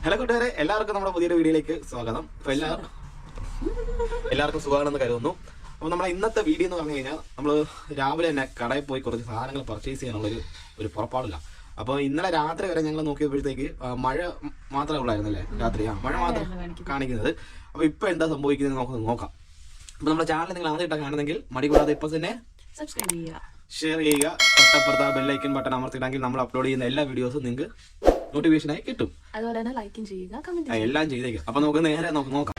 Hello കൂട്ടുകാരെ, എല്ലാവർക്കും നമ്മുടെ പുതിയൊരു വീഡിയോയിലേക്ക് സ്വാഗതം. അപ്പോൾ എല്ലാവർക്കും സുഖമാണെന്ന് കരുതുന്നു. അപ്പോൾ നമ്മുടെ ഇന്നത്തെ വീഡിയോ എന്ന് പറഞ്ഞു കഴിഞ്ഞാൽ നമ്മൾ രാവിലെ തന്നെ കടയിൽ പോയി കുറച്ച് സാധനങ്ങൾ പർച്ചേസ് ചെയ്യാനുള്ളൊരു പുറപ്പാടില്ല. അപ്പോൾ ഇന്നലെ രാത്രി വരെ ഞങ്ങൾ നോക്കിയപ്പോഴത്തേക്ക് മഴ മാത്രമേ ഉള്ളായിരുന്നല്ലേ രാത്രി. മഴ മാത്രം കാണിക്കുന്നത്. അപ്പോൾ ഇപ്പോൾ എന്താ സംഭവിക്കുന്നത് നമുക്ക് നോക്കാം. അപ്പോൾ നമ്മുടെ ചാനൽ നിങ്ങൾ ആദ്യമായിട്ടാണ് കാണുന്നെങ്കിൽ മടി കൂടാതെ ഇപ്പോൾ തന്നെ സബ്സ്ക്രൈബ് ചെയ്യുക, ഷെയർ ചെയ്യുക, തൊട്ടപ്പുറത്ത് ബെല്ലൈക്കൻ ബട്ടൺ അമർത്തിയിട്ടെങ്കിൽ നമ്മൾ അപ്ലോഡ് ചെയ്യുന്ന എല്ലാ വീഡിയോസും നിങ്ങൾക്ക് നോട്ടിഫിക്കേഷനായി കിട്ടും. അതുപോലെ തന്നെ ലൈക്കും ചെയ്യുക, കമന്റ് എല്ലാം ചെയ്തേക്കും. അപ്പൊ നമുക്ക് നേരെ നോക്കാം.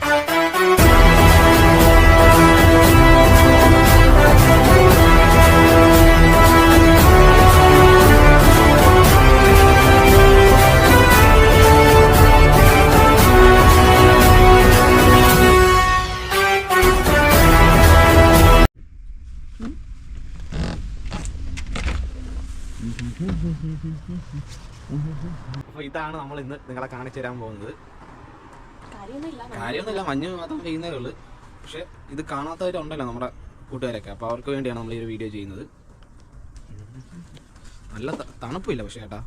അപ്പൊ ഇതാണ് നമ്മൾ ഇന്ന് നിങ്ങളെ കാണിച്ചു തരാൻ പോകുന്നത്. കാര്യമൊന്നുമില്ല, മഞ്ഞ് മാത്രം പെയ്യുന്നേ ഉള്ളു. പക്ഷെ ഇത് കാണാത്തവരുണ്ടല്ലോ നമ്മുടെ കൂട്ടുകാരൊക്കെ, അപ്പൊ അവർക്ക് വേണ്ടിയാണ് നമ്മൾ ഈ ഒരു വീഡിയോ ചെയ്യുന്നത്. നല്ല തണുപ്പില്ല പക്ഷെ ചേട്ടാ.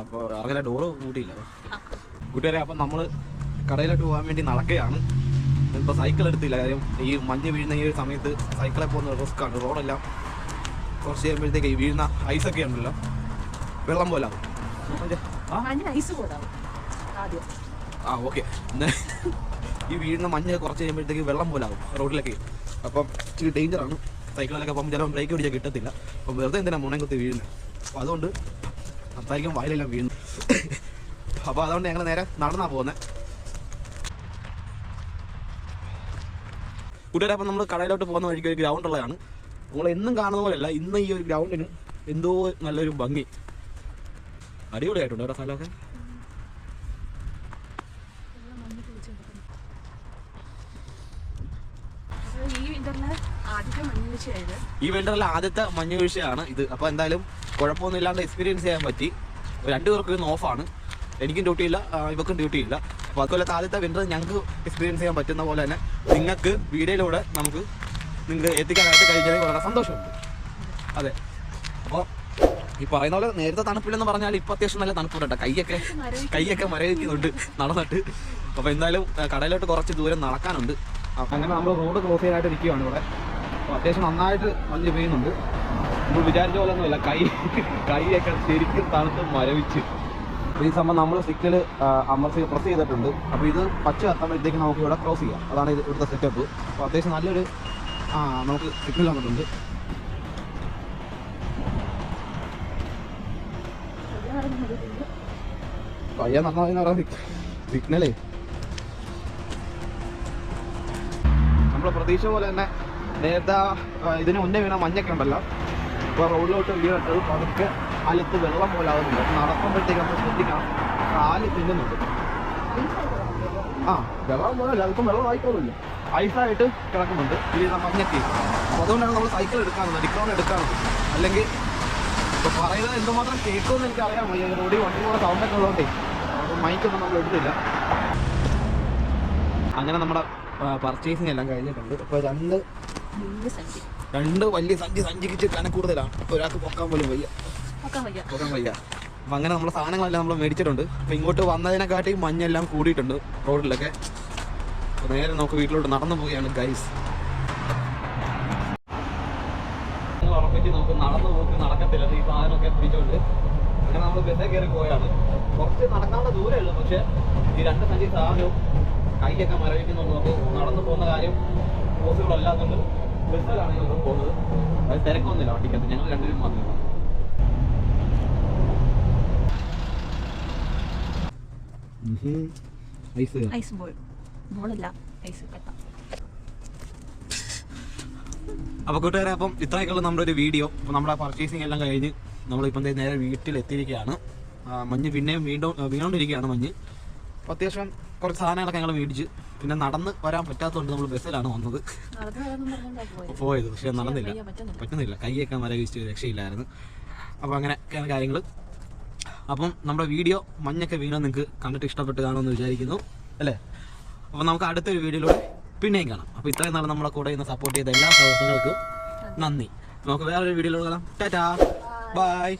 അപ്പൊ അങ്ങനെ ഡോറ് കൂട്ടിയില്ല കൂട്ടുകാരെ. അപ്പൊ നമ്മള് കടയിലോട്ട് പോകാൻ വേണ്ടി നടക്കുകയാണ്. ഇപ്പൊ സൈക്കിൾ എടുത്തില്ല, കാര്യം ഈ മഞ്ഞ് വീഴുന്ന ഈ ഒരു സമയത്ത് സൈക്കിളെ പോകുന്ന റിസ്ക് ആണ്. റോഡെല്ലാം കുറച്ച് കഴിയുമ്പോഴത്തേക്ക് ഈ വീഴുന്ന ഐസൊക്കെ ഉണ്ടല്ലോ, വെള്ളം പോലെ ആവും. ഓക്കെ, ഈ വീഴുന്ന മഞ്ഞ് കുറച്ച് കഴിയുമ്പോഴത്തേക്ക് വെള്ളം പോലെ ആവും റോഡിലൊക്കെ. അപ്പം ഇച്ചിരി ഡേഞ്ചറാണ് സൈക്കിളിലൊക്കെ. അപ്പം ചിലപ്പോൾ ബ്രേക്ക് പിടിച്ചാൽ കിട്ടത്തില്ല. അപ്പം വെറുതെ എന്തിനാണ് മുണം കുത്തി വീഴുന്നത്. അപ്പോൾ അതുകൊണ്ട് അത്തായിരിക്കും വയലെല്ലാം വീഴുന്നു. അപ്പോൾ അതുകൊണ്ട് ഞങ്ങൾ നേരെ നടന്നാണ് പോകുന്നത് കൂട്ടുകാരെ. അപ്പം നമ്മൾ കടയിലോട്ട് പോകുന്ന വഴിക്ക് ഒരു ഗ്രൗണ്ട് ഉള്ളതാണ്. നമ്മൾ എന്നും കാണുന്ന പോലെയല്ല, ഇന്ന് ഈ ഒരു ഗ്രൗണ്ടിന് എന്തോ നല്ലൊരു ഭംഗി, അടിപൊളിയായിട്ടുണ്ട് ഓരോ സ്ഥലമൊക്കെ. ഈ വിന്ററിലെ ആദ്യത്തെ മഞ്ഞ് വീഴ്ചയാണ് ഇത്. അപ്പോൾ എന്തായാലും കുഴപ്പമൊന്നും ഇല്ലാണ്ട് എക്സ്പീരിയൻസ് ചെയ്യാൻ പറ്റി. രണ്ടുപേർക്കും ഇന്ന് ഓഫാണ്. എനിക്കും ഡ്യൂട്ടിയില്ല, ഇവർക്കും ഡ്യൂട്ടിയില്ല. അപ്പോൾ അതുപോലെ ആദ്യത്തെ വിന്റർ ഞങ്ങൾക്ക് എക്സ്പീരിയൻസ് ചെയ്യാൻ പറ്റുന്ന പോലെ തന്നെ നിങ്ങൾക്ക് വീഡിയോയിലൂടെ നിങ്ങൾക്ക് എത്തിക്കാനായിട്ട് കഴിഞ്ഞതിൽ വളരെ സന്തോഷമുണ്ട്. അതെ, അപ്പോൾ ഈ പറയുന്ന പോലെ നേരത്തെ തണുപ്പില്ലെന്ന് പറഞ്ഞാൽ ഇപ്പോൾ അത്യാവശ്യം നല്ല തണുപ്പുണ്ട്. കൈയൊക്കെ മരവിക്കുന്നുണ്ട് നടന്നിട്ട്. അപ്പോൾ എന്തായാലും കടയിലോട്ട് കുറച്ച് ദൂരം നടക്കാനുണ്ട്. അങ്ങനെ നമ്മൾ റോഡ് ക്രോസ് ചെയ്യാനായിട്ട് ഇരിക്കുകയാണ് ഇവിടെ. അപ്പോൾ അത്യാവശ്യം നന്നായിട്ട് മഞ്ഞ് പെയ്യുന്നുണ്ട്. നമ്മൾ വിചാരിച്ച പോലെ ഒന്നുമില്ല, കൈയൊക്കെ ശരിക്കും തണുത്ത് മരവിച്ച്. ഈ സംഭവം നമ്മൾ സിഗ്നൽ പ്രസ് ചെയ്തിട്ടുണ്ട്. അപ്പോൾ ഇത് പച്ച എത്തുമ്പോഴത്തേക്ക് നമുക്ക് ഇവിടെ ക്രോസ് ചെയ്യാം. അതാണ് ഇവിടുത്തെ സെറ്റപ്പ്. അപ്പോൾ അത്യാവശ്യം നല്ലൊരു നമുക്ക് സിഗ്നൽ വന്നിട്ടുണ്ട്. പയ്യ നന്നാന്ന് പറയാം സിഗ്നലേ. നമ്മൾ പ്രതീക്ഷ പോലെ തന്നെ നേരത്തെ ഇതിന് മുന്നേ വീണ മഞ്ഞൊക്കെ ഉണ്ടല്ലോ, ഇപ്പോൾ റോഡിലോട്ട് വീണിട്ട് പതുക്കെ കാലത്ത് വെള്ളം പോലെ ആവുന്നുണ്ട്. നടക്കുമ്പോഴത്തേക്ക് നമ്മൾ ശ്രദ്ധിക്കണം, കാല് തിന്നുന്നുണ്ട്. വെള്ളം പോലല്ല, അതിപ്പം വെള്ളം ആയിക്കോളില്ല, ഐസായിട്ട് കിടക്കുന്നുണ്ട് ഈ മഞ്ഞൊക്കെ. അപ്പോൾ അതുകൊണ്ടാണ് നമ്മൾ സൈക്കിൾ എടുക്കാറുള്ളത്, ഡിക്രോൺ എടുക്കാറുള്ളത്. അല്ലെങ്കിൽ ഇപ്പോൾ പറയുന്നത് എന്തുമാത്രം കേൾക്കുമെന്ന് എനിക്കറിയാം. റോഡിൽ വണ്ടി കൂടെ സൗണ്ടൊക്കെ ഉള്ളതുകൊണ്ടേ മൈക്കൊന്നും നമ്മൾ എടുത്തില്ല. അങ്ങനെ നമ്മുടെ പർച്ചേസിങ് എല്ലാം കഴിഞ്ഞിട്ടുണ്ട്. ഇപ്പോൾ രണ്ട് വലിയ സഞ്ചിക്ക് കന കൂടുതലാണ്. ഒരാൾക്ക് പൊക്കാൻ പോലും വയ്യ. അപ്പം അങ്ങനെ നമ്മുടെ സാധനങ്ങളെല്ലാം നമ്മൾ മേടിച്ചിട്ടുണ്ട്. അപ്പം ഇങ്ങോട്ട് വന്നതിനെക്കാട്ടി മഞ്ഞെല്ലാം കൂടിയിട്ടുണ്ട് റോഡിലൊക്കെ. അപ്പോൾ നേരെ നമുക്ക് വീട്ടിലോട്ട് നടന്നു പോവുകയാണ് ഗൈസ്. ഉറപ്പിച്ച് നമുക്ക് നടന്നു പോക്ക് നടക്കത്തില്ല ഈ സാധനമൊക്കെ പിടിച്ചോണ്ട്. അങ്ങനെ നമ്മൾ ബസ്സേ കയറി പോയാണ്. കുറച്ച് നടക്കാനുള്ള ദൂരമേ ഉള്ളൂ, പക്ഷേ ഈ രണ്ട് സഞ്ചി സാധനവും കൈയൊക്കെ മരവിക്കുന്നുണ്ട്. നമുക്ക് നടന്നു പോകുന്ന കാര്യം പോസിബിൾ അല്ലാത്തതുകൊണ്ട് ബസ്സിലാണ് ഞങ്ങൾ പോകുന്നത്. അത് തിരക്കൊന്നുമില്ല വണ്ടിക്കകത്ത്, ഞങ്ങൾ രണ്ടുപേരും മാത്രമേ. അപ്പോൾ കൂട്ടുകാരെ, അപ്പം ഇത്രയൊക്കെയുള്ള നമ്മുടെ ഒരു വീഡിയോ. അപ്പോൾ നമ്മുടെ പർച്ചേസിങ് എല്ലാം കഴിഞ്ഞ് നമ്മളിപ്പം നേരെ വീട്ടിലെത്തിയിരിക്കുകയാണ്. മഞ്ഞ് പിന്നെയും വീണോണ്ടിരിക്കുകയാണ് മഞ്ഞ്. അപ്പോൾ അത്യാവശ്യം കുറച്ച് സാധനങ്ങളൊക്കെ ഞങ്ങൾ മേടിച്ച്, പിന്നെ നടന്ന് വരാൻ പറ്റാത്തതുകൊണ്ട് നമ്മൾ ബസ്സിലാണ് വന്നത് പോയത്. പക്ഷെ പറ്റുന്നില്ല, കൈയൊക്കെ മരവിച്ച് രക്ഷയില്ലായിരുന്നു. അപ്പോൾ അങ്ങനെയൊക്കെയാണ് കാര്യങ്ങൾ. അപ്പം നമ്മുടെ വീഡിയോ മഞ്ഞൊക്കെ വീണോ നിങ്ങൾക്ക് കണ്ടിട്ട് ഇഷ്ടപ്പെട്ട് കാണുമെന്ന് വിചാരിക്കുന്നു അല്ലേ. അപ്പോൾ നമുക്ക് അടുത്തൊരു വീഡിയോയിലൂടെ പിന്നെയും കാണാം. അപ്പോൾ ഇത്രയും നാൾ നമ്മളെ കൂടെ ഇന്ന് സപ്പോർട്ട് ചെയ്ത എല്ലാ സഹോദരങ്ങൾക്കും നന്ദി. നമുക്ക് വേറൊരു വീഡിയോയിലൂടെ കാണാം. ടാറ്റാ, ബൈ.